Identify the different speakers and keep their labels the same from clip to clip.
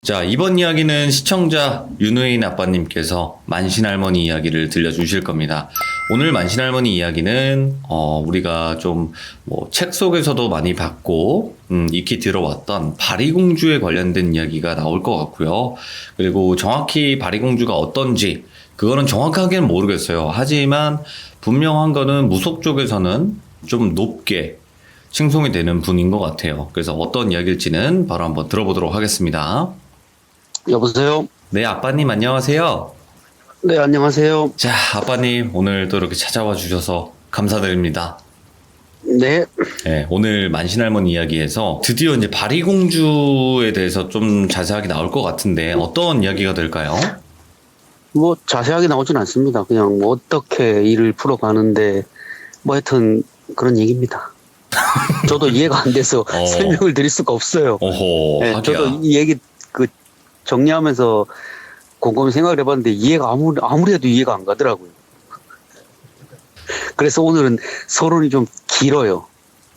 Speaker 1: 자, 이번 이야기는 시청자 윤우인 아빠님께서 만신할머니 이야기를 들려주실 겁니다. 오늘 만신할머니 이야기는 우리가 좀 책 속에서도 많이 봤고 익히 들어왔던 바리공주에 관련된 이야기가 나올 것 같고요. 그리고 정확히 바리공주가 어떤지 그거는 정확하게는 모르겠어요. 하지만 분명한 거는 무속 쪽에서는 좀 높게 칭송이 되는 분인 것 같아요. 그래서 어떤 이야기일지는 바로 한번 들어보도록 하겠습니다.
Speaker 2: 여보세요?
Speaker 1: 네, 아빠님 안녕하세요.
Speaker 2: 네, 안녕하세요.
Speaker 1: 자, 아빠님 오늘 또 이렇게 찾아와 주셔서 감사드립니다.
Speaker 2: 네.
Speaker 1: 네, 오늘 만신할머니 이야기에서 드디어 이제 바리공주에 대해서 좀 자세하게 나올 것 같은데 어떤 이야기가 될까요?
Speaker 2: 뭐 자세하게 나오진 않습니다. 그냥 뭐 어떻게 일을 풀어가는데 뭐 하여튼 그런 얘기입니다. 저도 이해가 안 돼서 설명을 드릴 수가 없어요.
Speaker 1: 오호,
Speaker 2: 네,
Speaker 1: 하기야.
Speaker 2: 저도 이 얘기 정리하면서 곰곰이 생각을 해봤는데 이해가 아무리 해도 이해가 안 가더라고요. 그래서 오늘은 서론이 좀 길어요.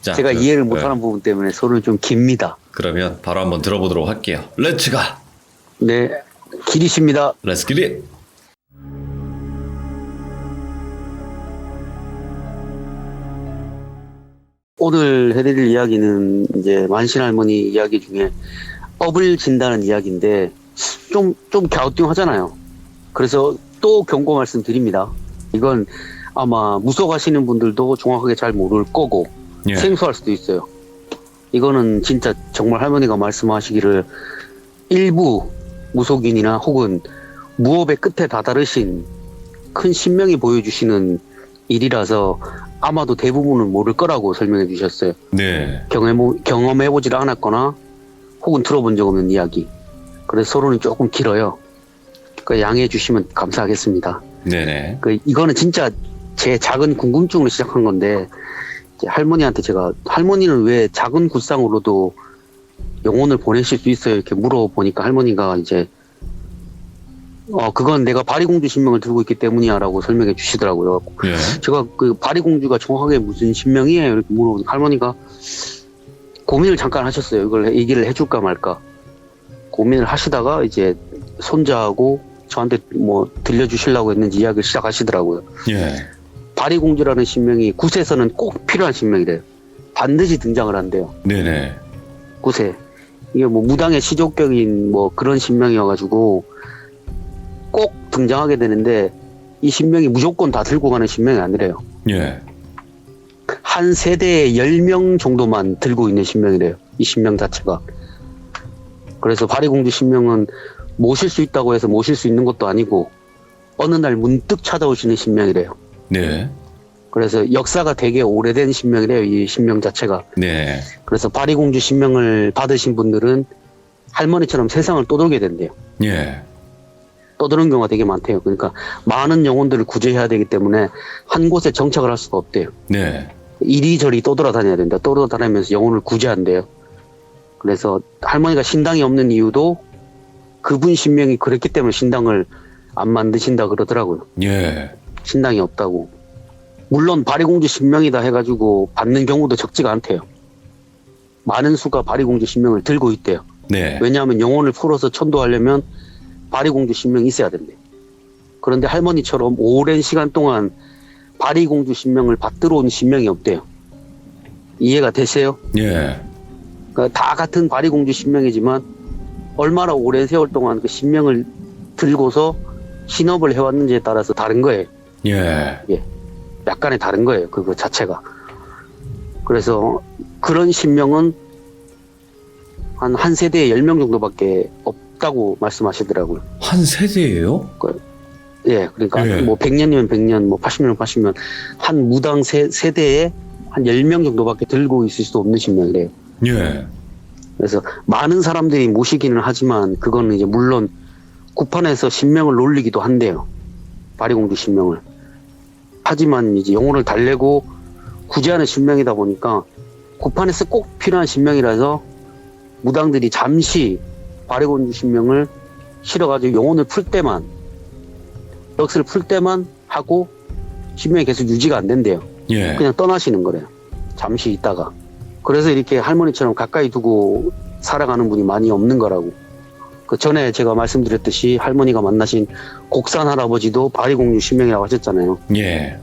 Speaker 1: 자,
Speaker 2: 제가 이해를 못하는 부분 때문에 서론이 좀 깁니다.
Speaker 1: 그러면 바로 한번 들어보도록 할게요. 렛츠가!
Speaker 2: 네, 길이십니다.
Speaker 1: 렛츠 기릿!
Speaker 2: 오늘 해드릴 이야기는 이제 만신할머니 이야기 중에 업을 진다는 이야기인데 좀 갸우뚱하잖아요. 그래서 또 경고 말씀드립니다. 이건 아마 무속하시는 분들도 정확하게 잘 모를 거고
Speaker 1: 예.
Speaker 2: 생소할 수도 있어요. 이거는 진짜 정말 할머니가 말씀하시기를 일부 무속인이나 혹은 무업의 끝에 다다르신 큰 신명이 보여주시는 일이라서 아마도 대부분은 모를 거라고 설명해 주셨어요.
Speaker 1: 네.
Speaker 2: 경험해보질 않았거나 혹은 들어본 적 없는 이야기. 그래서 서론이 조금 길어요. 양해해 주시면 감사하겠습니다.
Speaker 1: 네네.
Speaker 2: 이거는 진짜 제 작은 궁금증으로 시작한 건데 이제 할머니한테 제가 할머니는 왜 작은 굿상으로도 영혼을 보내실 수 있어요? 이렇게 물어보니까 할머니가 이제 그건 내가 바리공주 신명을 들고 있기 때문이야 라고 설명해 주시더라고요.
Speaker 1: 예.
Speaker 2: 제가 바리공주가 정확하게 무슨 신명이에요? 이렇게 물어보니까 할머니가 고민을 잠깐 하셨어요. 이걸 얘기를 해줄까 말까. 고민을 하시다가 이제 손자하고 저한테 뭐 들려주시려고 했는지 이야기를 시작하시더라고요.
Speaker 1: 예.
Speaker 2: 바리공주라는 신명이 굿에서는 꼭 필요한 신명이래요. 반드시 등장을 한대요.
Speaker 1: 네네.
Speaker 2: 굿에. 이게 뭐 무당의 시족격인 뭐 그런 신명이어가지고 꼭 등장하게 되는데 이 신명이 무조건 다 들고 가는 신명이 아니래요.
Speaker 1: 예.
Speaker 2: 한 세대에 10명 정도만 들고 있는 신명이래요. 이 신명 자체가. 그래서 바리공주 신명은 모실 수 있다고 해서 모실 수 있는 것도 아니고 어느 날 문득 찾아오시는 신명이래요.
Speaker 1: 네.
Speaker 2: 그래서 역사가 되게 오래된 신명이래요. 이 신명 자체가.
Speaker 1: 네.
Speaker 2: 그래서 바리공주 신명을 받으신 분들은 할머니처럼 세상을 떠돌게 된대요.
Speaker 1: 예.
Speaker 2: 떠도는 경우가 되게 많대요. 그러니까 많은 영혼들을 구제해야 되기 때문에 한 곳에 정착을 할 수가 없대요.
Speaker 1: 네.
Speaker 2: 이리저리 떠돌아다녀야 된다. 떠돌아다니면서 영혼을 구제한대요. 그래서 할머니가 신당이 없는 이유도 그분 신명이 그랬기 때문에 신당을 안 만드신다 그러더라고요.
Speaker 1: 예.
Speaker 2: 신당이 없다고. 물론 바리공주 신명이다 해가지고 받는 경우도 적지가 않대요. 많은 수가 바리공주 신명을 들고 있대요.
Speaker 1: 네.
Speaker 2: 왜냐하면 영혼을 풀어서 천도하려면 바리공주 신명이 있어야 된대. 그런데 할머니처럼 오랜 시간 동안 바리공주 신명을 받들어 온 신명이 없대요. 이해가 되세요?
Speaker 1: 예.
Speaker 2: 그러니까 다 같은 바리공주 신명이지만 얼마나 오랜 세월 동안 그 신명을 들고서 신업을 해왔는지에 따라서 다른 거예요.
Speaker 1: 예.
Speaker 2: 약간의 다른 거예요. 그거 자체가. 그래서 그런 신명은 한 세대에 10명 정도밖에 없다고 말씀하시더라고요.
Speaker 1: 한 세대예요?
Speaker 2: 예, 그러니까
Speaker 1: 예.
Speaker 2: 뭐 100년이면 100년, 뭐 80년이면 80년 한 무당 세대에 한 10명 정도밖에 들고 있을 수도 없는 신명이래요.
Speaker 1: 예.
Speaker 2: 그래서 많은 사람들이 모시기는 하지만 그거는 이제 물론 구판에서 신명을 놀리기도 한대요. 바리공주 신명을. 하지만 이제 영혼을 달래고 구제하는 신명이다 보니까 구판에서 꼭 필요한 신명이라서 무당들이 잠시 바리공주 신명을 실어가지고 영혼을 풀 때만 넋을 풀 때만 하고 신명이 계속 유지가 안 된대요.
Speaker 1: 예.
Speaker 2: 그냥 떠나시는 거래요. 잠시 있다가. 그래서 이렇게 할머니처럼 가까이 두고 살아가는 분이 많이 없는 거라고. 그 전에 제가 말씀드렸듯이 할머니가 만나신 곡산 할아버지도 바리공주 신명이라고 하셨잖아요.
Speaker 1: 예.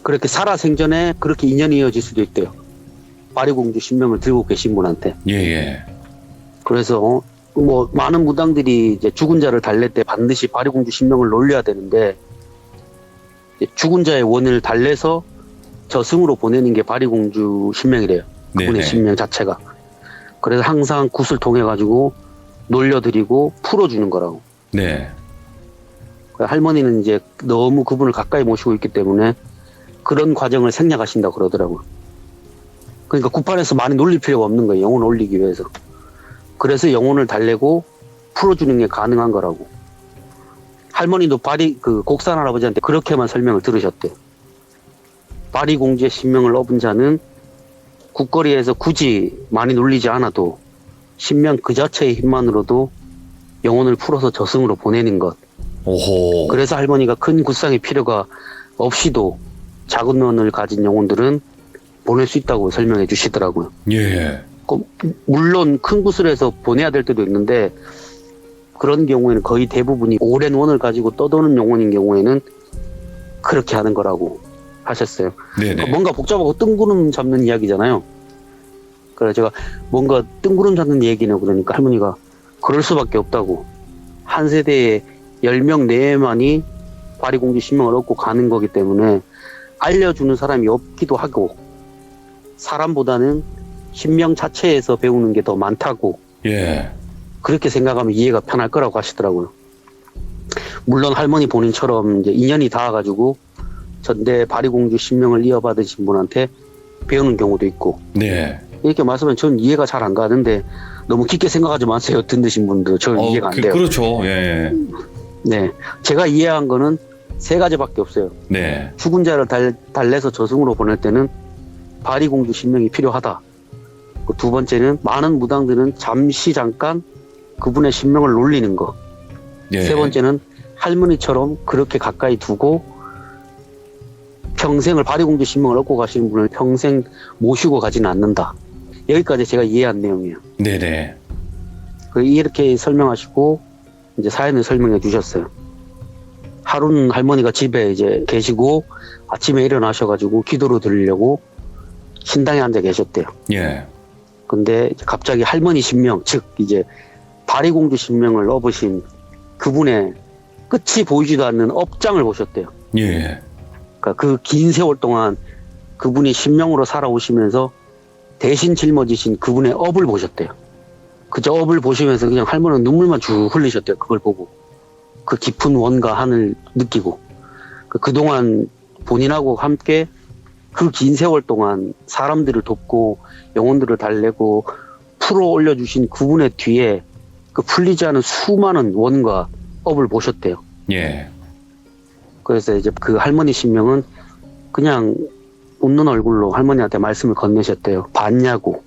Speaker 2: 그렇게 살아생전에 그렇게 인연이 이어질 수도 있대요. 바리공주 신명을 들고 계신 분한테.
Speaker 1: 예, 예.
Speaker 2: 그래서 뭐 많은 무당들이 이제 죽은 자를 달랠 때 반드시 바리공주 신명을 놀려야 되는데, 이제 죽은 자의 원을 달래서 저승으로 보내는 게 바리공주 신명이래요. 그분의
Speaker 1: 네네.
Speaker 2: 신명 자체가. 그래서 항상 굿을 통해 가지고 놀려드리고 풀어주는 거라고.
Speaker 1: 네.
Speaker 2: 할머니는 이제 너무 그분을 가까이 모시고 있기 때문에 그런 과정을 생략하신다고 그러더라고요. 그러니까 구판에서 많이 놀릴 필요가 없는 거예요. 영혼을 올리기 위해서. 그래서 영혼을 달래고 풀어주는 게 가능한 거라고. 할머니도 곡산 할아버지한테 그렇게만 설명을 들으셨대요. 바리공주의 신명을 얻은 자는 국거리에서 굳이 많이 놀리지 않아도 신명 그 자체의 힘만으로도 영혼을 풀어서 저승으로 보내는 것.
Speaker 1: 오호.
Speaker 2: 그래서 할머니가 큰 굿상의 필요가 없이도 작은 원을 가진 영혼들은 보낼 수 있다고 설명해 주시더라고요.
Speaker 1: 예.
Speaker 2: 물론 큰 굿을 해서 보내야 될 때도 있는데, 그런 경우에는 거의 대부분이 오랜 원을 가지고 떠도는 영혼인 경우에는 그렇게 하는 거라고 하셨어요.
Speaker 1: 네네.
Speaker 2: 뭔가 복잡하고 뜬구름 잡는 이야기잖아요. 그래서 제가 뭔가 뜬구름 잡는 얘기네 그러니까 할머니가 그럴 수밖에 없다고. 한 세대에 10명 내만이 바리공주 신명을 얻고 가는 거기 때문에 알려주는 사람이 없기도 하고, 사람보다는 신명 자체에서 배우는 게 더 많다고.
Speaker 1: 예.
Speaker 2: 그렇게 생각하면 이해가 편할 거라고 하시더라고요. 물론 할머니 본인처럼 이제 인연이 닿아가지고 전대 바리공주 신명을 이어받으신 분한테 배우는 경우도 있고.
Speaker 1: 네.
Speaker 2: 이렇게 말씀하면 저는 이해가 잘 안 가는데 너무 깊게 생각하지 마세요. 듣는 분들 저는 이해가 안 돼요.
Speaker 1: 그렇죠. 예.
Speaker 2: 네, 제가 이해한 거는 세 가지밖에 없어요.
Speaker 1: 네.
Speaker 2: 죽은 자를 달래서 저승으로 보낼 때는 바리공주 신명이 필요하다. 그 두 번째는 많은 무당들은 잠깐 그분의 신명을 놀리는 거.
Speaker 1: 예.
Speaker 2: 세 번째는 할머니처럼 그렇게 가까이 두고 평생을 바리공주 신명을 얻고 가시는 분을 평생 모시고 가지는 않는다. 여기까지 제가 이해한 내용이에요.
Speaker 1: 네네.
Speaker 2: 이렇게 설명하시고 이제 사연을 설명해 주셨어요. 하루는 할머니가 집에 이제 계시고 아침에 일어나셔가지고 기도를 드리려고 신당에 앉아 계셨대요.
Speaker 1: 예.
Speaker 2: 근데 이제 갑자기 할머니 신명, 즉 이제 바리공주 신명을 얻으신 그분의 끝이 보이지도 않는 업장을 보셨대요.
Speaker 1: 예.
Speaker 2: 그러니까 그 긴 세월 동안 그분이 신명으로 살아오시면서 대신 짊어지신 그분의 업을 보셨대요. 그저 업을 보시면서 그냥 할머니는 눈물만 쭉 흘리셨대요. 그걸 보고. 그 깊은 원과 한을 느끼고. 그동안 본인하고 함께 그 긴 세월 동안 사람들을 돕고 영혼들을 달래고 풀어 올려주신 그분의 뒤에 그 풀리지 않은 수많은 원과 업을 보셨대요.
Speaker 1: 예.
Speaker 2: 그래서 이제 그 할머니 신명은 그냥 웃는 얼굴로 할머니한테 말씀을 건네셨대요. 봤냐고.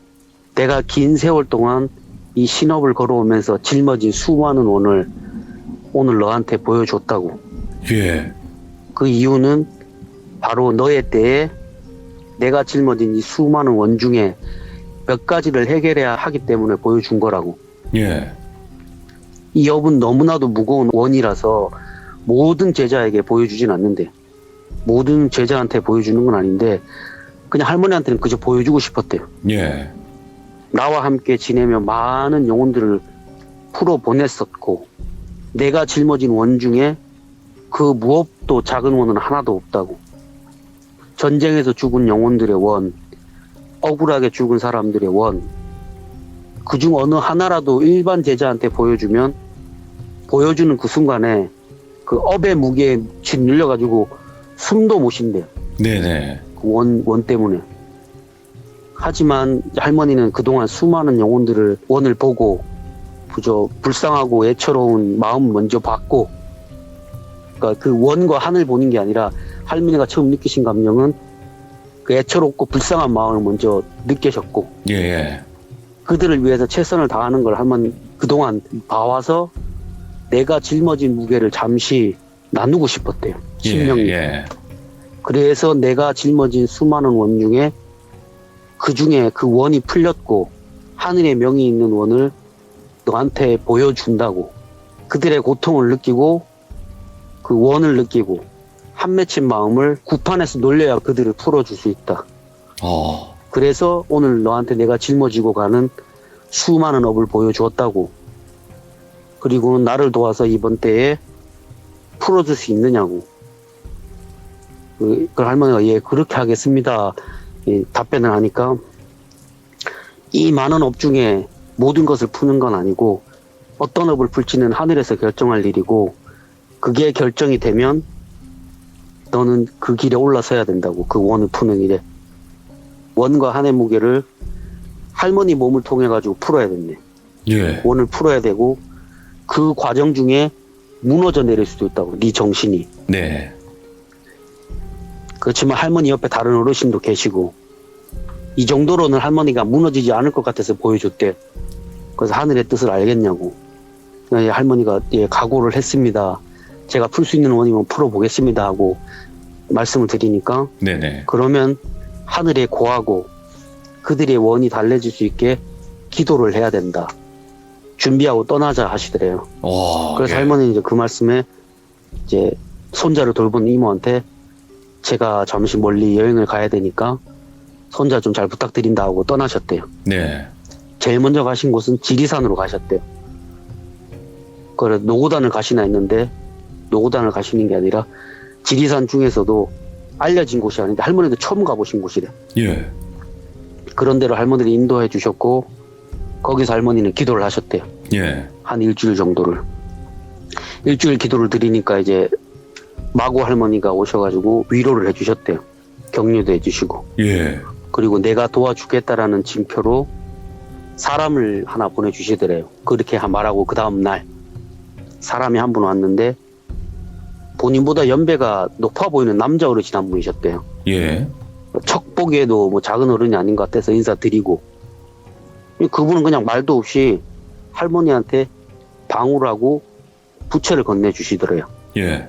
Speaker 2: 내가 긴 세월 동안 이 신업을 걸어오면서 짊어진 수많은 원을 오늘 너한테 보여줬다고.
Speaker 1: 예.
Speaker 2: 그 이유는 바로 너의 때에 내가 짊어진 이 수많은 원 중에 몇 가지를 해결해야 하기 때문에 보여준 거라고.
Speaker 1: 예.
Speaker 2: 이 업은 너무나도 무거운 원이라서 모든 제자에게 보여주진 않는데, 모든 제자한테 보여주는 건 아닌데 그냥 할머니한테는 그저 보여주고 싶었대요.
Speaker 1: 예.
Speaker 2: 나와 함께 지내며 많은 영혼들을 풀어 보냈었고 내가 짊어진 원 중에 그 무엇도 작은 원은 하나도 없다고. 전쟁에서 죽은 영혼들의 원, 억울하게 죽은 사람들의 원, 그중 어느 하나라도 일반 제자한테 보여주면 보여주는 그 순간에 그 업의 무게에 짓눌려가지고 숨도 못 쉰대요.
Speaker 1: 네네.
Speaker 2: 그 원 때문에. 하지만 할머니는 그동안 수많은 영혼들을 원을 보고 그저 불쌍하고 애처로운 마음 먼저 받고, 그러니까 그 원과 한을 보는 게 아니라 할머니가 처음 느끼신 감정은 그 애처롭고 불쌍한 마음을 먼저 느끼셨고,
Speaker 1: 예.
Speaker 2: 그들을 위해서 최선을 다하는 걸 한번 그동안 봐와서 내가 짊어진 무게를 잠시 나누고 싶었대요. 신명이.
Speaker 1: 예.
Speaker 2: 그래서 내가 짊어진 수많은 원 중에 그 중에 그 원이 풀렸고 하늘의 명이 있는 원을 너한테 보여준다고. 그들의 고통을 느끼고 그 원을 느끼고 한 맺힌 마음을 구판에서 놀려야 그들을 풀어줄 수 있다. 그래서 오늘 너한테 내가 짊어지고 가는 수많은 업을 보여주었다고. 그리고 나를 도와서 이번 때에 풀어줄 수 있느냐고. 그 할머니가 예 그렇게 하겠습니다. 답변을 하니까 이 많은 업 중에 모든 것을 푸는 건 아니고 어떤 업을 풀지는 하늘에서 결정할 일이고 그게 결정이 되면 너는 그 길에 올라서야 된다고. 그 원을 푸는 일에. 원과 한의 무게를 할머니 몸을 통해 가지고 풀어야 된대.
Speaker 1: 예.
Speaker 2: 원을 풀어야 되고 그 과정 중에 무너져 내릴 수도 있다고. 네 정신이.
Speaker 1: 네.
Speaker 2: 그렇지만 할머니 옆에 다른 어르신도 계시고 이 정도로는 할머니가 무너지지 않을 것 같아서 보여줬대. 그래서 하늘의 뜻을 알겠냐고. 예, 할머니가 예, 각오를 했습니다. 제가 풀 수 있는 원이면 풀어보겠습니다 하고 말씀을 드리니까
Speaker 1: 네네.
Speaker 2: 그러면 하늘에 고하고 그들의 원이 달래질 수 있게 기도를 해야 된다. 준비하고 떠나자 하시더래요. 그래서
Speaker 1: 예.
Speaker 2: 할머니는 이제 그 말씀에 이제 손자를 돌보는 이모한테 제가 잠시 멀리 여행을 가야 되니까 손자 좀 잘 부탁드린다 하고 떠나셨대요.
Speaker 1: 네.
Speaker 2: 제일 먼저 가신 곳은 지리산으로 가셨대요. 그래 노고단을 가시나 했는데 노고단을 가시는 게 아니라 지리산 중에서도 알려진 곳이 아닌데 할머니도 처음 가보신 곳이래.
Speaker 1: 예.
Speaker 2: 그런 데로 할머니를 인도해 주셨고 거기서 할머니는 기도를 하셨대요.
Speaker 1: 예.
Speaker 2: 한 일주일 정도를. 일주일 기도를 드리니까 이제 마고 할머니가 오셔가지고 위로를 해주셨대요. 격려도 해주시고.
Speaker 1: 예.
Speaker 2: 그리고 내가 도와주겠다라는 징표로 사람을 하나 보내주시더래요. 그렇게 말하고 그 다음 날 사람이 한 분 왔는데 본인보다 연배가 높아 보이는 남자 어르신 한 분이셨대요.
Speaker 1: 예.
Speaker 2: 척 보기에도 뭐 작은 어른이 아닌 것 같아서 인사드리고 그분은 그냥 말도 없이 할머니한테 방울을 하고 부채를 건네주시더래요.
Speaker 1: 예.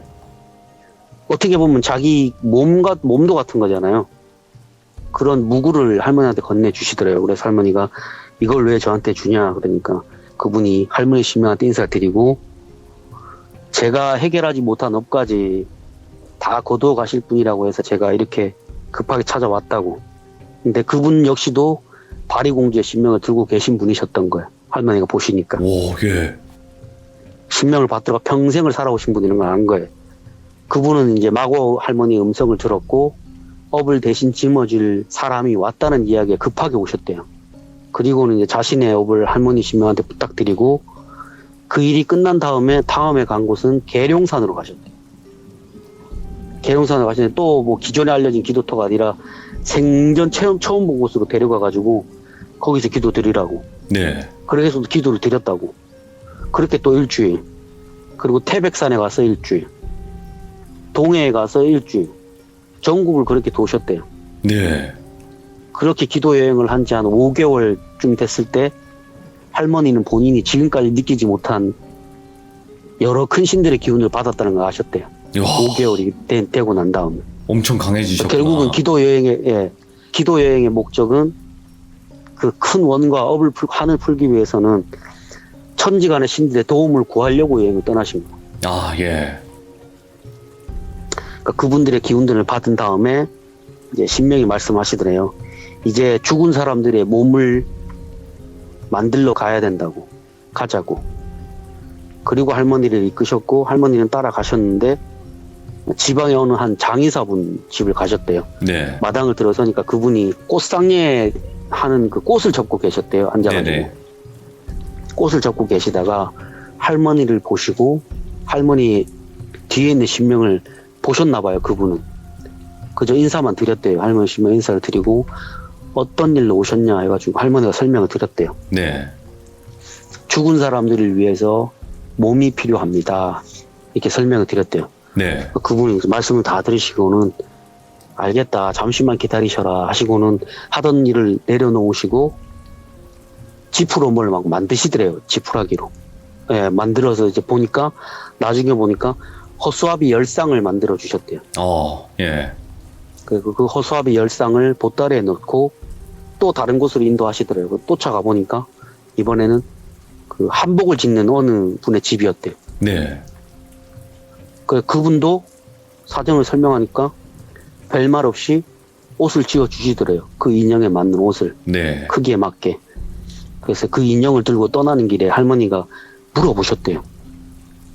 Speaker 2: 어떻게 보면 자기 몸도 같은 거잖아요. 그런 무구를 할머니한테 건네주시더래요. 그래서 할머니가 이걸 왜 저한테 주냐 그러니까 그분이 할머니 신명한테 인사를 드리고 제가 해결하지 못한 업까지 다 거두어 가실 분이라고 해서 제가 이렇게 급하게 찾아왔다고. 근데 그분 역시도 바리공주의 신명을 들고 계신 분이셨던 거예요. 할머니가 보시니까.
Speaker 1: 오, 예.
Speaker 2: 신명을 받들어 평생을 살아오신 분이라는 걸 안 거예요. 그분은 이제 마고 할머니 음성을 들었고 업을 대신 짊어질 사람이 왔다는 이야기에 급하게 오셨대요. 그리고는 이제 자신의 업을 할머니 신명한테 부탁드리고 그 일이 끝난 다음에 간 곳은 계룡산으로 가셨대요. 계룡산으로 가시는데 또 뭐 기존에 알려진 기도터가 아니라 생전 처음 본 곳으로 데려가가지고 거기서 기도 드리라고.
Speaker 1: 네.
Speaker 2: 그렇게 해서 기도를 드렸다고. 그렇게 또 일주일. 그리고 태백산에 가서 일주일. 동해에 가서 일주일. 전국을 그렇게 도셨대요.
Speaker 1: 네.
Speaker 2: 그렇게 기도 여행을 한 지 한 5개월쯤 됐을 때 할머니는 본인이 지금까지 느끼지 못한 여러 큰 신들의 기운을 받았다는 걸 아셨대요.
Speaker 1: 야,
Speaker 2: 5개월이 되고 난 다음에.
Speaker 1: 엄청 강해지셨구나.
Speaker 2: 결국은 기도 여행의 목적은 그 큰 원과 한을 풀기 위해서는 천지간의 신들의 도움을 구하려고 여행을 떠나신 거예요.
Speaker 1: 아, 예.
Speaker 2: 그러니까 그분들의 기운들을 받은 다음에 이제 신명이 말씀하시더래요. 이제 죽은 사람들의 몸을 만들러 가야 된다고. 가자고. 그리고 할머니를 이끄셨고 할머니는 따라가셨는데 지방에 어느 한 장의사분 집을 가셨대요.
Speaker 1: 네.
Speaker 2: 마당을 들어서니까 그분이 꽃상례 하는 그 꽃을 접고 계셨대요. 앉아가지고.
Speaker 1: 네네.
Speaker 2: 꽃을 접고 계시다가 할머니를 보시고 할머니 뒤에 있는 신명을 보셨나 봐요. 그분은. 그저 인사만 드렸대요. 할머니 신명 인사를 드리고 어떤 일로 오셨냐 해가지고 할머니가 설명을 드렸대요.
Speaker 1: 네.
Speaker 2: 죽은 사람들을 위해서 몸이 필요합니다. 이렇게 설명을 드렸대요.
Speaker 1: 네.
Speaker 2: 그분이 말씀을 다 들으시고는 알겠다. 잠시만 기다리셔라 하시고는 하던 일을 내려놓으시고 지푸로 뭘 막 만드시더래요. 지푸라기로. 예, 만들어서 이제 보니까 나중에 보니까 허수아비 10쌍을 만들어 주셨대요.
Speaker 1: 예.
Speaker 2: 그리고 그 허수아비 10쌍을 보따리에 넣고 또 다른 곳으로 인도하시더래요. 또 차가 보니까 이번에는 그 한복을 짓는 어느 분의 집이었대요.
Speaker 1: 네.
Speaker 2: 그분도 사정을 설명하니까 별말 없이 옷을 지어 주시더래요. 그 인형에 맞는 옷을
Speaker 1: 네.
Speaker 2: 크기에 맞게. 그래서 그 인형을 들고 떠나는 길에 할머니가 물어보셨대요.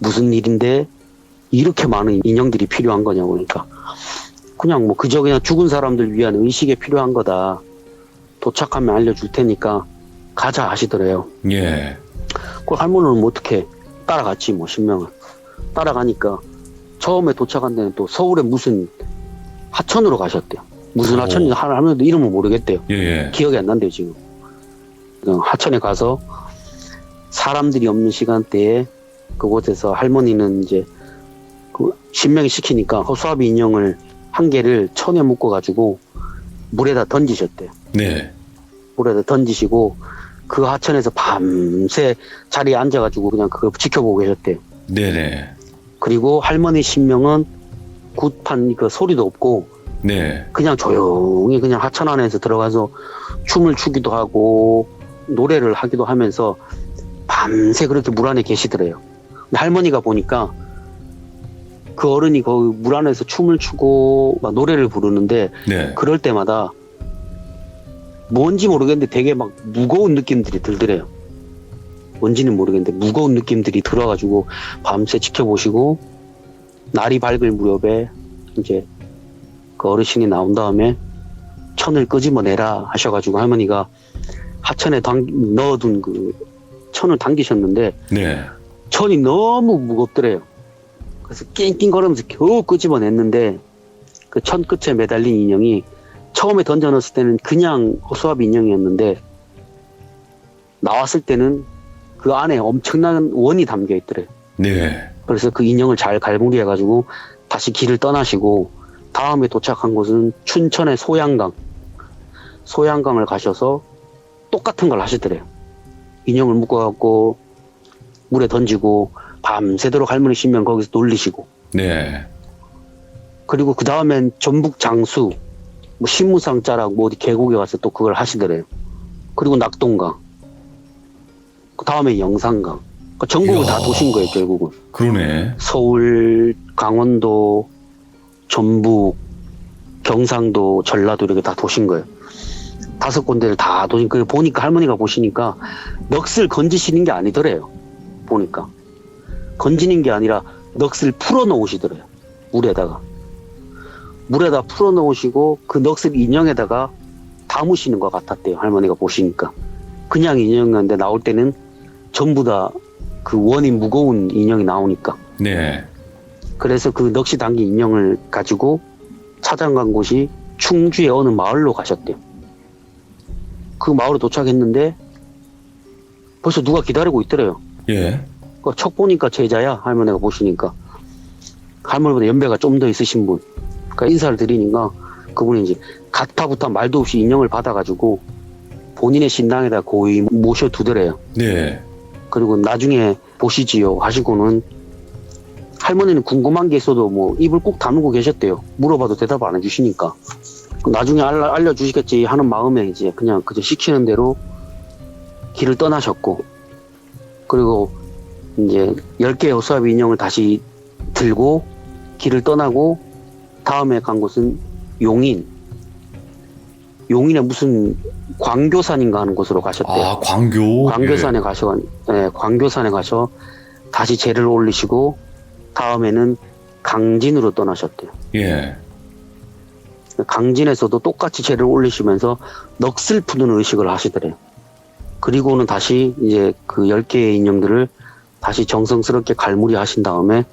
Speaker 2: 무슨 일인데 이렇게 많은 인형들이 필요한 거냐고. 그러니까 그냥 뭐 그저 그냥 죽은 사람들 위한 의식에 필요한 거다. 도착하면 알려줄 테니까 가자 하시더래요.
Speaker 1: 예.
Speaker 2: 그 할머니는 뭐 어떻게 따라갔지 뭐 신명을 따라가니까 처음에 도착한 데는 또 서울의 무슨 하천으로 가셨대요. 무슨
Speaker 1: 오.
Speaker 2: 하천인지 할머니도 이름을 모르겠대요.
Speaker 1: 예, 예.
Speaker 2: 기억이 안 난대요 지금. 하천에 가서 사람들이 없는 시간대에 그곳에서 할머니는 이제 그 신명이 시키니까 허수아비 인형을 한 개를 천에 묶어 가지고 물에다 던지셨대요.
Speaker 1: 네.
Speaker 2: 물에다 던지시고 그 하천에서 밤새 자리에 앉아가지고 그냥 그걸 지켜보고 계셨대요.
Speaker 1: 네네.
Speaker 2: 그리고 할머니 신명은 굿판 그 소리도 없고
Speaker 1: 네.
Speaker 2: 그냥 조용히 그냥 하천 안에서 들어가서 춤을 추기도 하고 노래를 하기도 하면서 밤새 그렇게 물 안에 계시더래요. 근데 할머니가 보니까 그 어른이 거기 물 안에서 춤을 추고 막 노래를 부르는데
Speaker 1: 네.
Speaker 2: 그럴 때마다 뭔지 모르겠는데 되게 막 무거운 느낌들이 들더래요. 뭔지는 모르겠는데 무거운 느낌들이 들어가지고 밤새 지켜보시고 날이 밝을 무렵에 이제 그 어르신이 나온 다음에 천을 끄집어내라 하셔가지고 할머니가 하천에 넣어둔 그 천을 당기셨는데
Speaker 1: 네.
Speaker 2: 천이 너무 무겁더래요. 그래서 낑낑거리면서 겨우 끄집어냈는데 그 천 끝에 매달린 인형이 처음에 던져넣었을 때는 그냥 허수아비 인형이었는데 나왔을 때는 그 안에 엄청난 원이 담겨 있더래요.
Speaker 1: 네.
Speaker 2: 그래서 그 인형을 잘 갈무리해가지고 다시 길을 떠나시고 다음에 도착한 곳은 춘천의 소양강을 가셔서 똑같은 걸 하시더래요. 인형을 묶어갖고 물에 던지고 밤새도록 할머니 신명 거기서 놀리시고
Speaker 1: 네.
Speaker 2: 그리고 그 다음엔 전북 장수 뭐 신무상 자락 뭐 어디 계곡에 가서 또 그걸 하시더래요. 그리고 낙동강 그 다음에 영산강 그러니까 전국을
Speaker 1: 이야.
Speaker 2: 다 도신 거예요 결국은.
Speaker 1: 그러네.
Speaker 2: 서울, 강원도, 전북, 경상도, 전라도 이렇게 다 도신 거예요. 5군데를 다 도신 거예요. 보니까 할머니가 보시니까 넋을 건지시는 게 아니더래요. 보니까 건지는 게 아니라 넋을 풀어 놓으시더래요. 물에다 풀어 놓으시고 그 넋을 인형에다가 담으시는 것 같았대요. 할머니가 보시니까 그냥 인형이었는데 나올 때는 전부 다 그 원이 무거운 인형이 나오니까.
Speaker 1: 네.
Speaker 2: 그래서 그 넋이 담긴 인형을 가지고 찾아간 곳이 충주의 어느 마을로 가셨대요. 그 마을에 도착했는데 벌써 누가 기다리고 있더래요.
Speaker 1: 예.
Speaker 2: 척 보니까 제자야. 할머니가 보시니까 할머니보다 연배가 좀 더 있으신 분. 그러니까 인사를 드리니까 그분이 이제 가타부터 말도 없이 인형을 받아가지고 본인의 신당에다 고이 모셔두더래요.
Speaker 1: 네.
Speaker 2: 그리고 나중에 보시지요 하시고는 할머니는 궁금한 게 있어도 뭐 입을 꾹 다물고 계셨대요. 물어봐도 대답 안 해주시니까 나중에 알려주시겠지 하는 마음에 이제 그냥 그저 시키는 대로 길을 떠나셨고 그리고 이제 10개의 허수아비 인형을 다시 들고 길을 떠나고 다음에 간 곳은 용인의 무슨 광교산인가 하는 곳으로 가셨대요.
Speaker 1: 아, 광교.
Speaker 2: 광교산에 광교산에 가서 다시 제를 올리시고 다음에는 강진으로 떠나셨대요.
Speaker 1: 예.
Speaker 2: 강진에서도 똑같이 제를 올리시면서 넋을 푸는 의식을 하시더래요. 그리고는 다시 이제 그 10개의 인형들을 다시 정성스럽게 갈무리 하신 다음에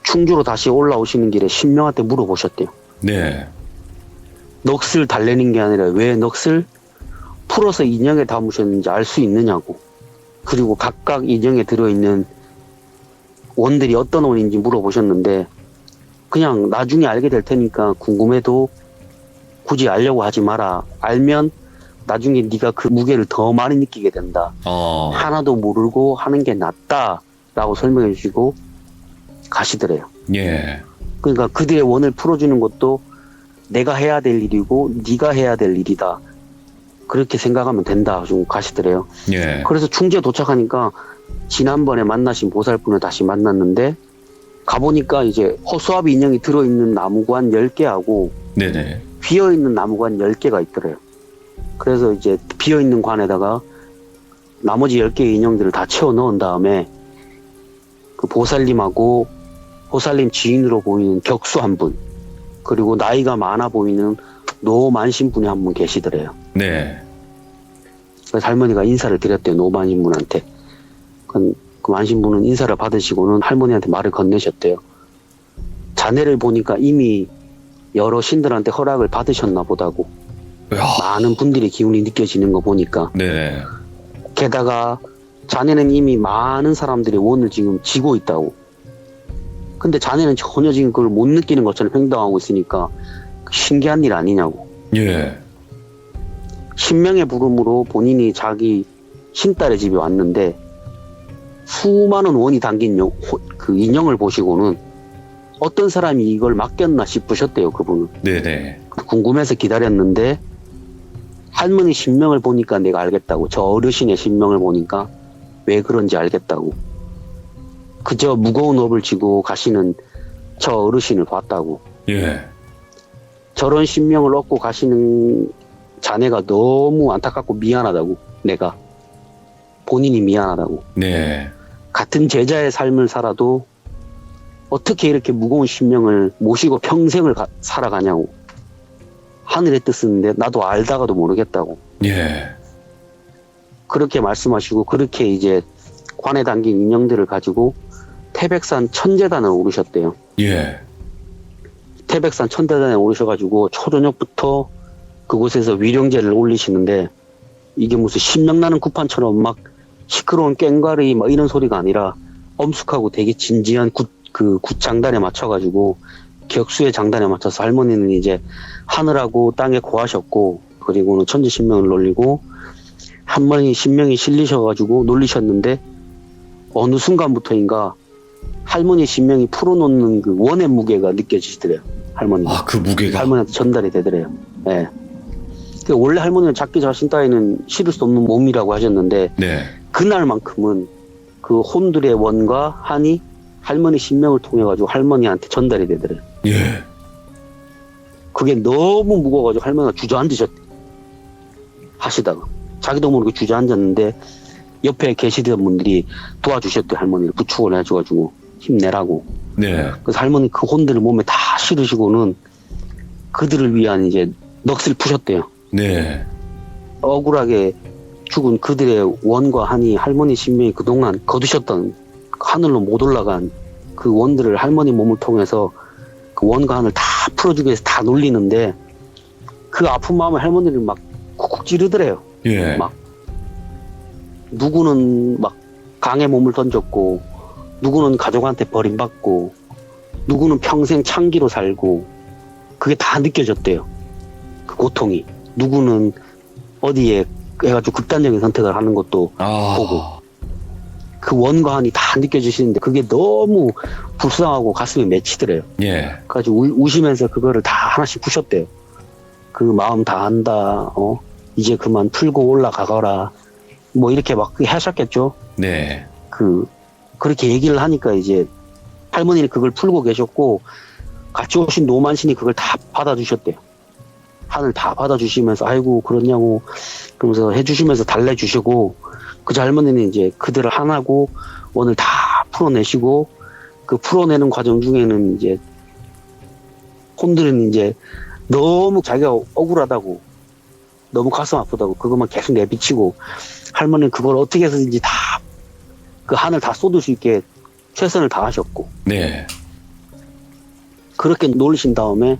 Speaker 2: 충주로 다시 올라오시는 길에 신명한테 물어보셨대요.
Speaker 1: 네.
Speaker 2: 넋을 달래는 게 아니라 왜 넋을 풀어서 인형에 담으셨는지 알 수 있느냐고. 그리고 각각 인형에 들어있는 원들이 어떤 원인지 물어보셨는데 그냥 나중에 알게 될 테니까 궁금해도 굳이 알려고 하지 마라. 알면 나중에 네가 그 무게를 더 많이 느끼게 된다. 하나도 모르고 하는 게 낫다라고 설명해 주시고 가시더래요.
Speaker 1: 예.
Speaker 2: 그러니까 그들의 원을 풀어주는 것도 내가 해야 될 일이고 네가 해야 될 일이다. 그렇게 생각하면 된다 좀 가시더래요.
Speaker 1: 예.
Speaker 2: 그래서 충주에 도착하니까 지난번에 만나신 보살분을 다시 만났는데 가보니까 이제 허수아비 인형이 들어있는 나무관 10개하고
Speaker 1: 네네.
Speaker 2: 비어있는 나무관 10개가 있더래요. 그래서 이제 비어있는 관에다가 나머지 10개의 인형들을 다 채워 넣은 다음에 그 보살님하고 보살님 지인으로 보이는 격수 한 분, 그리고 나이가 많아 보이는 노만신 분이 한 분 계시더래요.
Speaker 1: 네.
Speaker 2: 그래서 할머니가 인사를 드렸대요, 노만신 분한테. 그 만신 분은 인사를 받으시고는 할머니한테 말을 건네셨대요. 자네를 보니까 이미 여러 신들한테 허락을 받으셨나 보다고.
Speaker 1: 이야.
Speaker 2: 많은 분들의 기운이 느껴지는 거 보니까.
Speaker 1: 네.
Speaker 2: 게다가 자네는 이미 많은 사람들의 원을 지금 쥐고 있다고. 근데 자네는 전혀 지금 그걸 못 느끼는 것처럼 행동하고 있으니까 신기한 일 아니냐고.
Speaker 1: 예.
Speaker 2: 신명의 부름으로 본인이 자기 신딸의 집에 왔는데 수많은 원이 담긴 그 인형을 보시고는 어떤 사람이 이걸 맡겼나 싶으셨대요, 그분은.
Speaker 1: 네네.
Speaker 2: 궁금해서 기다렸는데 할머니 신명을 보니까 내가 알겠다고. 저 어르신의 신명을 보니까 왜 그런지 알겠다고. 그저 무거운 업을 쥐고 가시는 저 어르신을 봤다고.
Speaker 1: 예.
Speaker 2: 저런 신명을 얻고 가시는 자네가 너무 안타깝고 미안하다고. 내가 본인이 미안하다고.
Speaker 1: 네.
Speaker 2: 같은 제자의 삶을 살아도 어떻게 이렇게 무거운 신명을 모시고 평생을 살아가냐고. 하늘의 뜻인데 나도 알다가도 모르겠다고.
Speaker 1: 예.
Speaker 2: 그렇게 말씀하시고 그렇게 이제 관에 담긴 인형들을 가지고 태백산 천재단을 오르셨대요.
Speaker 1: 예.
Speaker 2: 태백산 천재단에 오르셔가지고 초저녁부터 그곳에서 위령제를 올리시는데 이게 무슨 신명나는 구판처럼 막 시끄러운 꽹과리 막 이런 소리가 아니라 엄숙하고 되게 진지한 그 굿장단에 맞춰가지고 격수의 장단에 맞춰서 할머니는 이제 하늘하고 땅에 고하셨고, 그리고는 천지 신명을 놀리고 할머니 신명이 실리셔가지고 놀리셨는데 어느 순간부터인가 할머니 신명이 풀어놓는 그 원의 무게가 느껴지시더래요. 할머니.
Speaker 1: 아, 그 무게가.
Speaker 2: 할머니한테 전달이 되더래요. 예. 그 원래 할머니는 자기 자신 따위는 실을 수 없는 몸이라고 하셨는데
Speaker 1: 네.
Speaker 2: 그날만큼은 그 혼들의 원과 한이 할머니 신명을 통해 가지고 할머니한테 전달이 되더래요.
Speaker 1: 예.
Speaker 2: 그게 너무 무거워가지고 할머니가 주저앉으셨대. 하시다가 자기도 모르게 주저앉았는데 옆에 계시던 분들이 도와주셨대. 할머니를 부축을 해줘가지고 힘내라고.
Speaker 1: 네.
Speaker 2: 그래서 할머니 그 혼들을 몸에 다 실으시고는 그들을 위한 이제 넋을 푸셨대요.
Speaker 1: 네.
Speaker 2: 억울하게 죽은 그들의 원과 한이 할머니 신명이 그동안 거두셨던 하늘로 못 올라간 그 원들을 할머니 몸을 통해서 그 원과 한을 다 풀어주기 위해서 다 놀리는데 그 아픈 마음을 할머니를 막 쿡쿡 찌르더래요.
Speaker 1: 예.
Speaker 2: 막 누구는 막 강에 몸을 던졌고 누구는 가족한테 버림받고 누구는 평생 창기로 살고 그게 다 느껴졌대요. 그 고통이. 누구는 어디에 해가지고 극단적인 선택을 하는 것도
Speaker 1: 아.
Speaker 2: 보고 그 원과 한이 다 느껴지시는데 그게 너무 불쌍하고 가슴이 맺히더래요.
Speaker 1: 예.
Speaker 2: 그래가지고 우시면서 그거를 다 하나씩 푸셨대요. 그 마음 다 안다. 이제 그만 풀고 올라가거라. 뭐 이렇게 막 하셨겠죠.
Speaker 1: 네.
Speaker 2: 그렇게 얘기를 하니까 이제 할머니는 그걸 풀고 계셨고 같이 오신 노만신이 그걸 다 받아주셨대요. 한을 다 받아주시면서 아이고 그러냐고 그러면서 해주시면서 달래주시고 그저 할머니는 이제 그들을 하나고 원을 다 풀어내시고 그 풀어내는 과정 중에는 이제 혼들은 이제 너무 자기가 억울하다고 너무 가슴 아프다고 그것만 계속 내비치고 할머니는 그걸 어떻게 해서든지 다 그 한을 다 쏟을 수 있게 최선을 다하셨고
Speaker 1: 네.
Speaker 2: 그렇게 놀리신 다음에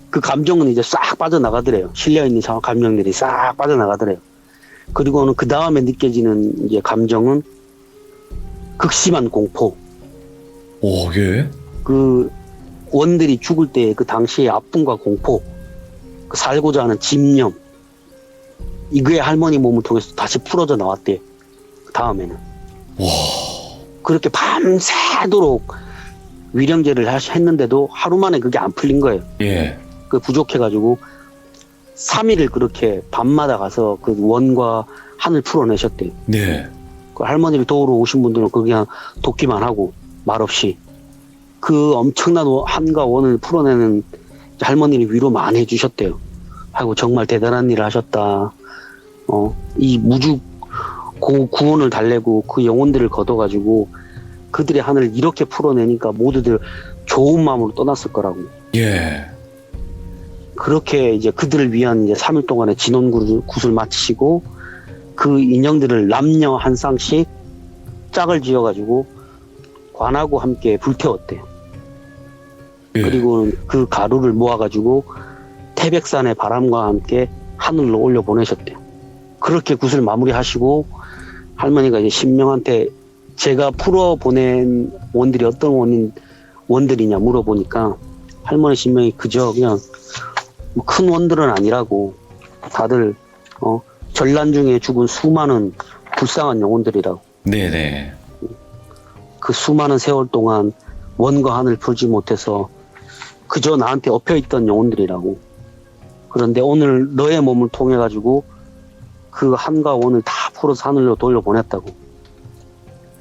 Speaker 2: 그 감정은 이제 싹 빠져나가더래요. 실려있는 감정들이 싹 빠져나가더래요. 그리고는 그 다음에 느껴지는 이제 감정은 극심한 공포.
Speaker 1: 오, 예.
Speaker 2: 그 원들이 죽을 때 그 당시의 아픔과 공포, 그 살고자 하는 집념, 이거에 할머니 몸을 통해서 다시 풀어져 나왔대요. 그 다음에는.
Speaker 1: 와.
Speaker 2: 그렇게 밤새도록 위령제를 했는데도 하루 만에 그게 안 풀린 거예요.
Speaker 1: 예.
Speaker 2: 그 부족해가지고 3일을 그렇게 밤마다 가서 그 원과 한을 풀어내셨대요.
Speaker 1: 네.
Speaker 2: 그 할머니를 도우러 오신 분들은 그냥 돕기만 하고 말없이 그 엄청난 한과 원을 풀어내는 할머니를 위로 많이 해주셨대요. 아이고 정말 대단한 일을 하셨다. 이 무주 구원을 달래고 그 영혼들을 걷어가지고 그들의 하늘을 이렇게 풀어내니까 모두들 좋은 마음으로 떠났을 거라고.
Speaker 1: 예.
Speaker 2: 그렇게 이제 그들을 위한 이제 3일 동안의 진혼굿을 마치시고 그 인형들을 남녀 한 쌍씩 짝을 지어가지고 관하고 함께 불태웠대요.
Speaker 1: 예.
Speaker 2: 그리고 그 가루를 모아가지고 태백산의 바람과 함께 하늘로 올려 보내셨대요. 그렇게 굿을 마무리하시고 할머니가 이제 신명한테 제가 풀어 보낸 원들이 어떤 원들이냐 물어보니까 할머니 신명이 그저 그냥 뭐큰 원들은 아니라고 다들 전란 중에 죽은 수많은 불쌍한 영혼들이라고.
Speaker 1: 네네.
Speaker 2: 그 수많은 세월 동안 원과 한을 풀지 못해서 그저 나한테 엎여있던 영혼들이라고. 그런데 오늘 너의 몸을 통해 가지고 그 한과 원을 다 풀어서 하늘로 돌려보냈다고.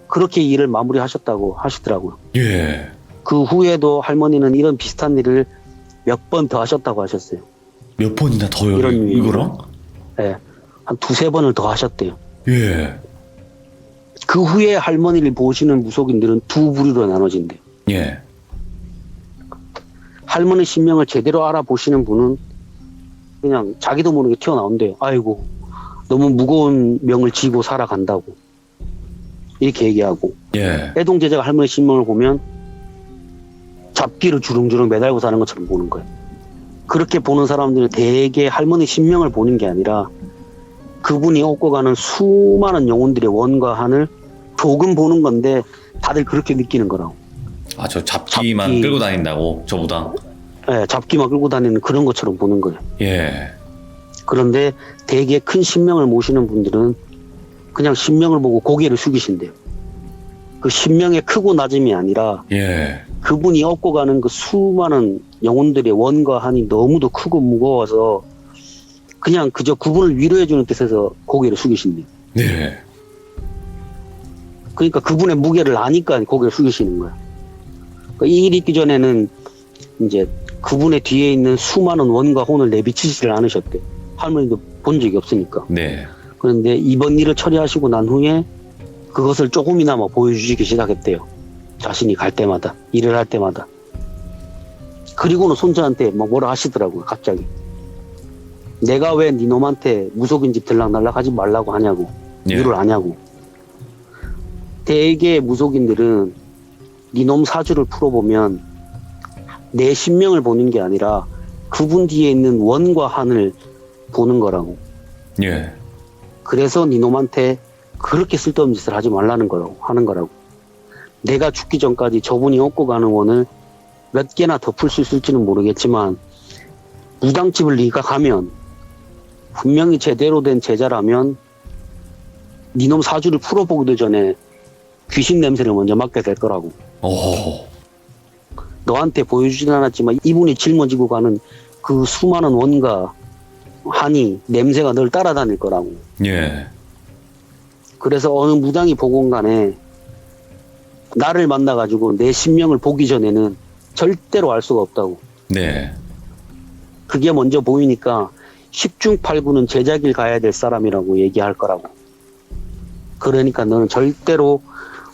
Speaker 2: 그렇게 일을 마무리하셨다고 하시더라고요.
Speaker 1: 예.
Speaker 2: 그 후에도 할머니는 이런 비슷한 일을 몇 번 더 하셨다고 하셨어요.
Speaker 1: 몇 번이나 더요?
Speaker 2: 이런
Speaker 1: 이거랑?
Speaker 2: 네, 한 두세 번을 더 하셨대요.
Speaker 1: 예.
Speaker 2: 그 후에 할머니를 보시는 무속인들은 두 부류로 나눠진대요.
Speaker 1: 예.
Speaker 2: 할머니 신명을 제대로 알아보시는 분은 그냥 자기도 모르게 튀어나온대요. 아이고 너무 무거운 명을 지고 살아간다고 이렇게 얘기하고,
Speaker 1: 예.
Speaker 2: 애동제자가 할머니 신명을 보면 잡기를 주렁주렁 매달고 사는 것처럼 보는 거예요. 그렇게 보는 사람들은 대개 할머니 신명을 보는 게 아니라 그분이 얻고 가는 수많은 영혼들의 원과 한을 조금 보는 건데 다들 그렇게 느끼는 거라고.
Speaker 1: 아, 저 잡기만
Speaker 2: 잡기.
Speaker 1: 끌고 다닌다고? 저보다?
Speaker 2: 네, 잡기만 끌고 다니는 그런 것처럼 보는 거예요.
Speaker 1: 예.
Speaker 2: 그런데 대개 큰 신명을 모시는 분들은 그냥 신명을 보고 고개를 숙이신대요. 그 신명의 크고 낮음이 아니라
Speaker 1: 예.
Speaker 2: 그분이 얻고 가는 그 수많은 영혼들의 원과 한이 너무도 크고 무거워서 그냥 그저 그분을 위로해주는 뜻에서 고개를 숙이신대요.
Speaker 1: 네.
Speaker 2: 그러니까 그분의 무게를 아니까 고개를 숙이시는 거야. 그러니까 이 일이 있기 전에는 이제 그분의 뒤에 있는 수많은 원과 혼을 내비치지를 않으셨대. 할머니도 본 적이 없으니까.
Speaker 1: 네.
Speaker 2: 그런데 이번 일을 처리하시고 난 후에 그것을 조금이나마 보여주시기 시작했대요. 자신이 갈 때마다, 일을 할 때마다. 그리고는 손자한테 막 뭐라 하시더라고요, 갑자기. 내가 왜 니놈한테 무속인 집 들락날락 하지 말라고 하냐고.
Speaker 1: 예.
Speaker 2: 일을 하냐고. 대개 무속인들은 니놈 사주를 풀어보면 내 신명을 보는 게 아니라 그분 뒤에 있는 원과 한을 보는 거라고.
Speaker 1: 예.
Speaker 2: 그래서 니놈한테 그렇게 쓸데없는 짓을 하지 말라는 거라고 하는 거라고. 내가 죽기 전까지 저분이 얻고 가는 원을 몇 개나 더 풀 수 있을지는 모르겠지만 무당집을 네가 가면 분명히 제대로 된 제자라면 니놈 사주를 풀어보기도 전에 귀신 냄새를 먼저 맡게 될 거라고.
Speaker 1: 오.
Speaker 2: 너한테 보여주진 않았지만 이분이 짊어지고 가는 그 수많은 원과 한이 냄새가 널 따라다닐 거라고.
Speaker 1: 예.
Speaker 2: 그래서 어느 무당이 보건 간에 나를 만나가지고 내 신명을 보기 전에는 절대로 알 수가 없다고.
Speaker 1: 네.
Speaker 2: 그게 먼저 보이니까 10중 8구는 제자길 가야 될 사람이라고 얘기할 거라고. 그러니까 너는 절대로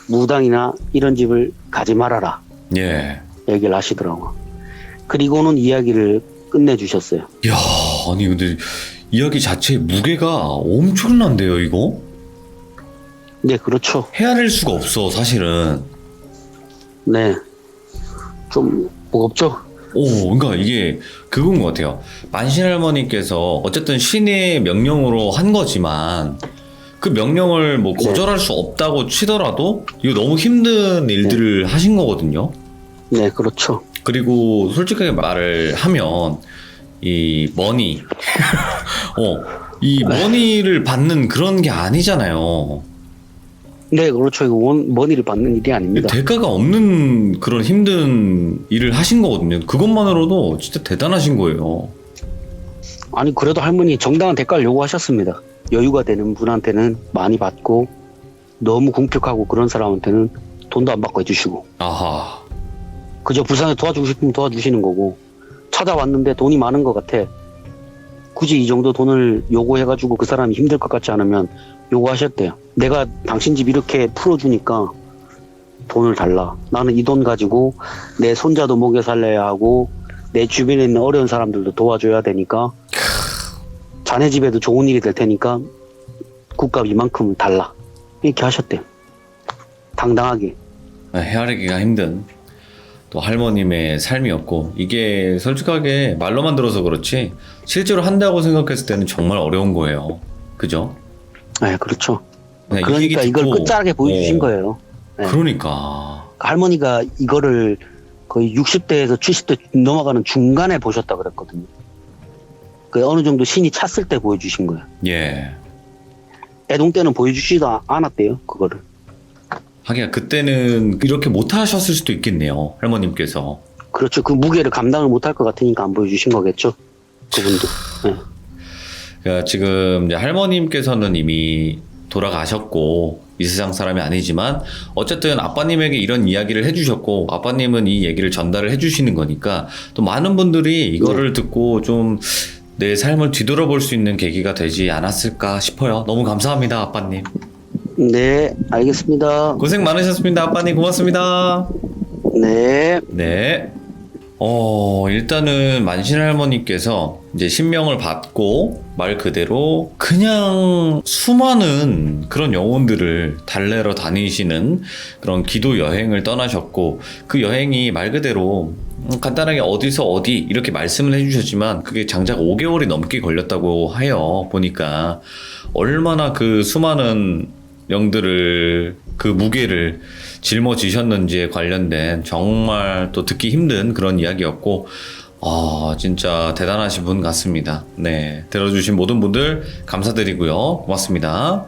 Speaker 2: 무당이나 이런 집을 가지 말아라.
Speaker 1: 예.
Speaker 2: 얘기를 하시더라고. 그리고는 이야기를 끝내주셨어요.
Speaker 1: 이야, 아니, 근데 이야기 자체의 무게가 엄청난데요, 이거?
Speaker 2: 네, 그렇죠.
Speaker 1: 헤아릴 수가 없어, 사실은.
Speaker 2: 네. 좀 무겁죠?
Speaker 1: 그러니까 이게 그건 것 같아요. 만신할머니께서 어쨌든 신의 명령으로 한 거지만 그 명령을 뭐 거절할 수 없다고 치더라도 이거 너무 힘든 일들을 하신 거거든요.
Speaker 2: 네, 그렇죠.
Speaker 1: 그리고 솔직하게 말을 하면 이 머니, 이 머니를 받는 그런 게 아니잖아요.
Speaker 2: 네, 그렇죠. 이거 머니를 받는 일이 아닙니다.
Speaker 1: 대가가 없는 그런 힘든 일을 하신 거거든요. 그것만으로도 진짜 대단하신 거예요.
Speaker 2: 아니 그래도 할머니 정당한 대가를 요구하셨습니다. 여유가 되는 분한테는 많이 받고 너무 궁핍하고 그런 사람한테는 돈도 안 받고 해주시고
Speaker 1: 아하.
Speaker 2: 그저 불쌍해 도와주고 싶으면 도와주시는 거고 찾아왔는데 돈이 많은 것 같아. 굳이 이 정도 돈을 요구해가지고 그 사람이 힘들 것 같지 않으면 요구하셨대요. 내가 당신 집 이렇게 풀어주니까 돈을 달라. 나는 이 돈 가지고 내 손자도 먹여 살려야 하고 내 주변에 있는 어려운 사람들도 도와줘야 되니까 자네 집에도 좋은 일이 될 테니까 국값 이만큼 달라. 이렇게 하셨대요. 당당하게.
Speaker 1: 헤아리기가 힘든 또 할머님의 삶이었고, 이게 솔직하게 말로만 들어서 그렇지 실제로 한다고 생각했을 때는 정말 어려운 거예요. 그죠?
Speaker 2: 네, 그렇죠.
Speaker 1: 그냥 이
Speaker 2: 그러니까
Speaker 1: 얘기
Speaker 2: 이걸
Speaker 1: 듣고,
Speaker 2: 끝자락에 보여주신 거예요. 네.
Speaker 1: 그러니까
Speaker 2: 할머니가 이거를 거의 60대에서 70대 넘어가는 중간에 보셨다 그랬거든요. 그 어느 정도 신이 찼을 때 보여주신 거예요.
Speaker 1: 예.
Speaker 2: 애동 때는 보여주지도 않았대요, 그거를.
Speaker 1: 하긴 그때는 이렇게 못 하셨을 수도 있겠네요, 할머님께서.
Speaker 2: 그렇죠. 그 무게를 감당을 못할 것 같으니까 안 보여주신 거겠죠. 그분도. 네.
Speaker 1: 그러니까 지금 이제 할머님께서는 이미 돌아가셨고 이 세상 사람이 아니지만 어쨌든 아빠님에게 이런 이야기를 해주셨고 아빠님은 이 얘기를 전달을 해주시는 거니까 또 많은 분들이 이거를 듣고 좀 내 삶을 뒤돌아볼 수 있는 계기가 되지 않았을까 싶어요. 너무 감사합니다, 아빠님.
Speaker 2: 네, 알겠습니다.
Speaker 1: 고생 많으셨습니다, 아빠님. 고맙습니다.
Speaker 2: 네.
Speaker 1: 네. 일단은 만신 할머니께서 이제 신명을 받고 말 그대로 그냥 수많은 그런 영혼들을 달래러 다니시는 그런 기도 여행을 떠나셨고, 그 여행이 말 그대로 간단하게 어디서 어디 이렇게 말씀을 해주셨지만 그게 장작 5개월이 넘게 걸렸다고 해요. 보니까 얼마나 그 수많은 영들을 그 무게를 짊어지셨는지에 관련된 정말 또 듣기 힘든 그런 이야기였고, 진짜 대단하신 분 같습니다. 네, 들어주신 모든 분들 감사드리고요. 고맙습니다.